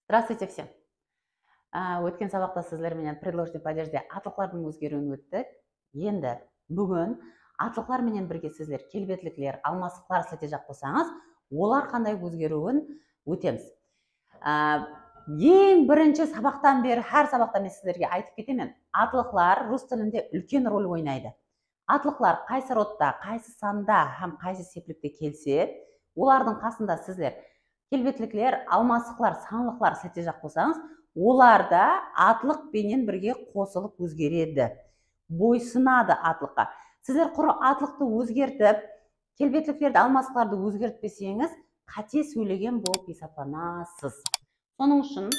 Здравствуйте всем. Өткен сабақта сіздер менен предложный падежде атылыклардын өзгөрүүнү өттүк. Енді бүгін атылыклар менен бірге сіздер келбетликлер, алмастыклар сілтежақ болсаңыз, олар қандай өзгөрүүнү өтеміз. Ең бірінші сабақтан бері, әр сабақта мен сіздерге айтып кетемін. Атылыклар рус тілінде үлкен роль ойнайды. Атылыклар қайсы родта, қайсы санда, һәм қайсы септілікте келсе, олардың қасында сіздер келбетликлер, алмастыклар, санлыклар сілтежақ болсаңыз, оларда атылық пенен бірге қосылып өзгереді. Бойсынады атылыққа. Сіздер құры атылықты өзгертіп, келбетликлерді, алмастыкларды өзгертпесеңіз, қате сөйлеген болып есептелесіз. Соның үшін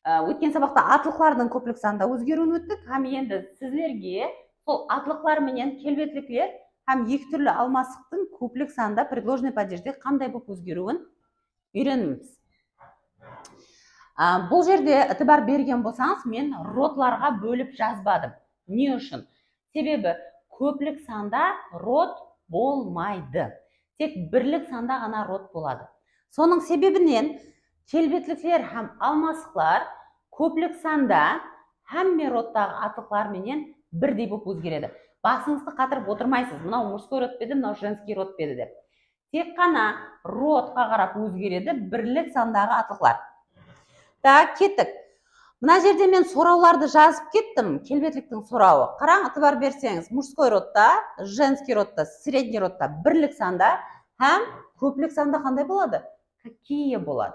өткен сабақта атылыклардың көплік санда өзгеруін өттік. Һәм енді сіздерге сол атылыклар менен келбетликлер һәм екі түрлі алмастықтың көплік санда предложный падежде қандай болып өзгеруін үйренеміз. Бұл жерде ітібар берген болсаңыз, мен родларға бөліп жазбадым. Не үшін? Себебі көплік санда род болмайды. Тек бірлік санда ғана род болады. Соның себебінен келбетликлер һәм алмастыклар көплік санда һәмме родтағы атылыклар менен бірдей болып өзгереді. Басыңызды қатырып отырмайсыз. Мынау мужской род педі, мынау женский род педі деп. Тек қана родқа қарап өзгереді бірлік сандағы атылыклар. Так, кеттік. Мына жерде мен сұрауларды жазып кеттім, келбетліктің сұрауы. Қараң, ытыбар берсеңіз, мужской родта, женский родта, средний родта бірлік санда, һәм көплік санда қандай болады? Какие болады.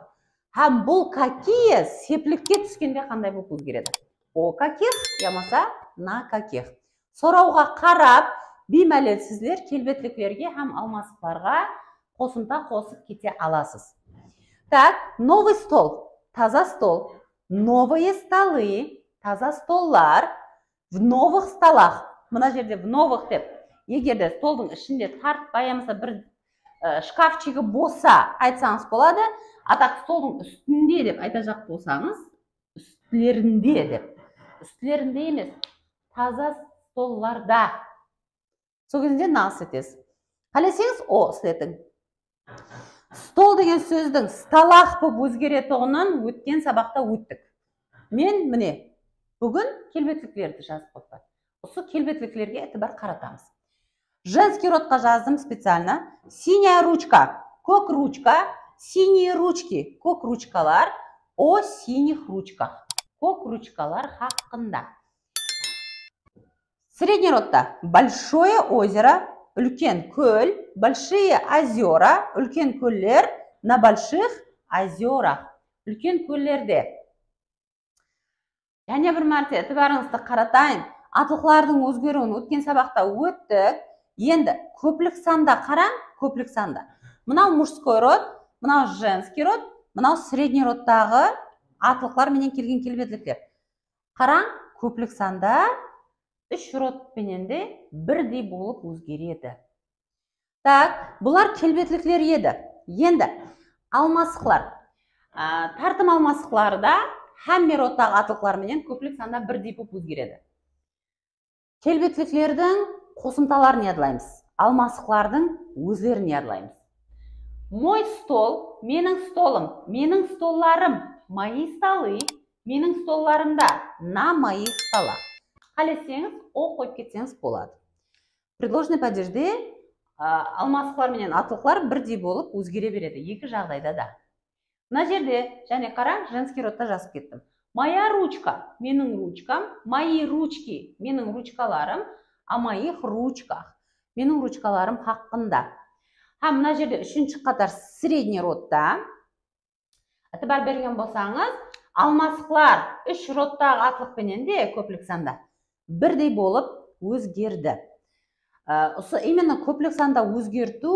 Һәм бұл какие сеплікке түскенде қандай болып өзгереді? О каких, ямаса на каких. Сұрауға қарап, беймәлел сіздер келбетликлерге һәм алмастыкларға қосымта қосып кете аласыз. Так, новый стол. Таза стол, новые столы, таза столлар, в новых столах. Мына жерде в новых деп, егерде столдың ішінде тартпаймаса бір шкафчигі болса айтсаңыз болады, атақ столдың үстінде деп айтажақ болсаңыз, үстлерінде деп. Үстлерінде емес, таза столларда. Сол кезінде нағыз етесіз. Қалесеңіз, о сілетін. Стол деген сөздің сталақ болып өзгеретұғынан өткен сабақта өттік. Мен міне бүгін келбетликлерді жазып қойдым. Осы келбетликлерге ітібар қаратамыз. Женский родқа жаздым специально. Синяя ручка, көк ручка, синие ручки, көк ручкалар, о синих ручках. Көк ручкалар хақында. Средний родта большое озеро, үлкен көл, большие озера, үлкен көллер, на больших озерах, үлкен көллерде. Және бір мәрте ітібарыңызды қаратайын, атылыклардың өзгеруін өткен сабақта өттік. Енді көплік санда қараң, көплік санда. Мынау мужской род, мынау женский род, мынау средний родтағы атылыклар менен келген келбетликлер. Қараң, көплік санда үш род пененде бірдей болып өзгереді. Так, бұлар келбетликлер еді. Енді алмастыклар. Тартым алмастыкларда һәмме родтағы атылыклар менен көплік санда бірдей болып өзгереді. Келбетликлердің қосымталарын ядлаймыз. Алмастыклардың өздерін ядлаймыз. Мой стол, менің столым, менің столларым, мои столы, менің столларымда, на моих столах. Қалесеңіз, о қойып кетсеңіз болады. Предложный падежде алмастыклар менен атылыклар бірдей болып өзгере береді. Екі жағдайда да. Мына жерде, және қараң, женский родта жазып кеттім. Моя ручка, менің ручкам, мои ручки, менің ручкаларым, а моих ручках, менің ручкаларым хақында. Һәм мына жерде үшінші қатар средний родта. Ітібар берген болсаңыз, алмастыклар үш родтағы атылықпенен де көплік санда бірдей болып өзгерді. Именно көплік санда өзгерту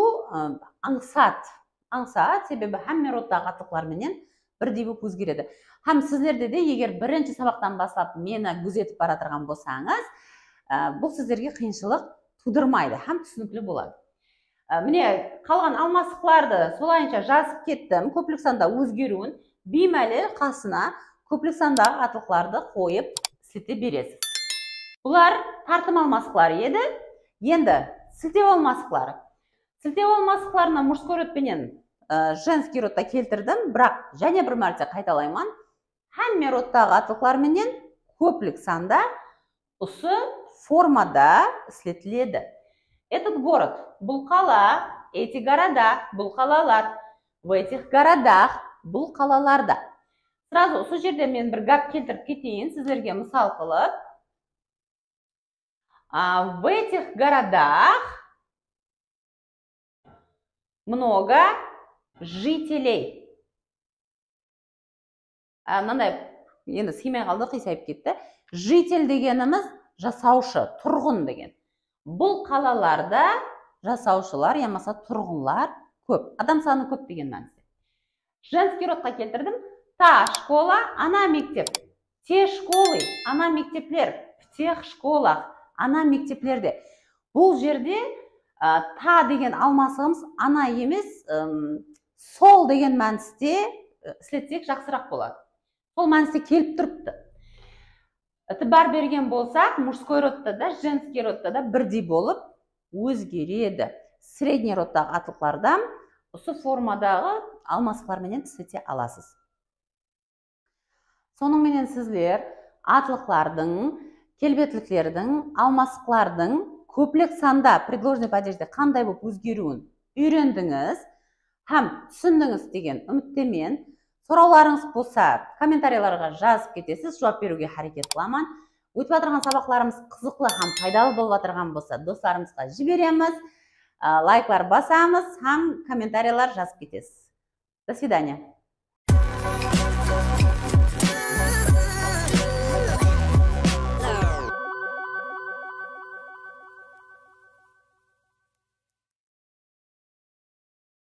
аңсат, себебі һәмме родтағы атылыклар менен бірдей болып өзгереді. Һәм сіздерде де, егер бірінші сабақтан бастап мені күзетіп бара тұрған болсаңыз, бұл сіздерге қиыншылық тудырмайды, һәм түсінікті болады. Міне қалған алмастыкларды солайынша жазып кеттім, көплік санда өзгеруін, беймәлел қасына көплік сандағы атылыкларды қойып сілте бересіз. Бұлар тартым алмастыклар еді. Енді сілтеу алмастыклары. Сілтеу алмастыкларына мужской род пенен женский родта келтірдім, бірақ және бір мәрте қайталаймын. Һәмме родтағы атылықлар менен көплік санда осы формада іслетіледі. Этот город, бұл қала, эти города, бұл қалалар, в этих городах, бұл қалаларда. Сразу осы жерде мен бір гәп келтіріп кетейін, сіздерге мысал қылып. В этих городах много жителей. Мынандай, енді схемай қалды, қисайып кетті. Житель дегеніміз жасаушы, тұрғын деген. Бұл қалаларда жасаушылар, ямаса тұрғынлар көп. Адам саны көп деген мәнісі. Женский родқа келтірдім. Та школа, ана мектеп. Те школы, ана мектеплер. В тех школах, ана мектеплерде. Бұл жерде та деген алмасығымыз ана емес, сол деген мәністе іслетсек жақсырақ болады. Сол мәністе келіп тұрыпты. Бар берген болсақ, мужской родта да, женский родта да бірдей болып өзгереді. Средний родтағы атылықтардан осы формадағы алмасықларменен іслете аласыз. Соныңменен сіздер атылықлардың, келбетліктердің, алмасықлардың көплік санда предложенный падежде қандай болып өзгеруін үйрендіңіз, һәм түсіндіңіз деген үміттемен. Сұрауларыңыз болса, комментарийларға жазып кетесіз, жауап беруге харекет қыламын. Өтіп жатырған сабақларымыз қызықлы һәм пайдалы болып жатырған болса, достарымызға жібереміз, лайклар басамыз, һәм комментарийлар жазып кетесіз. До свидания.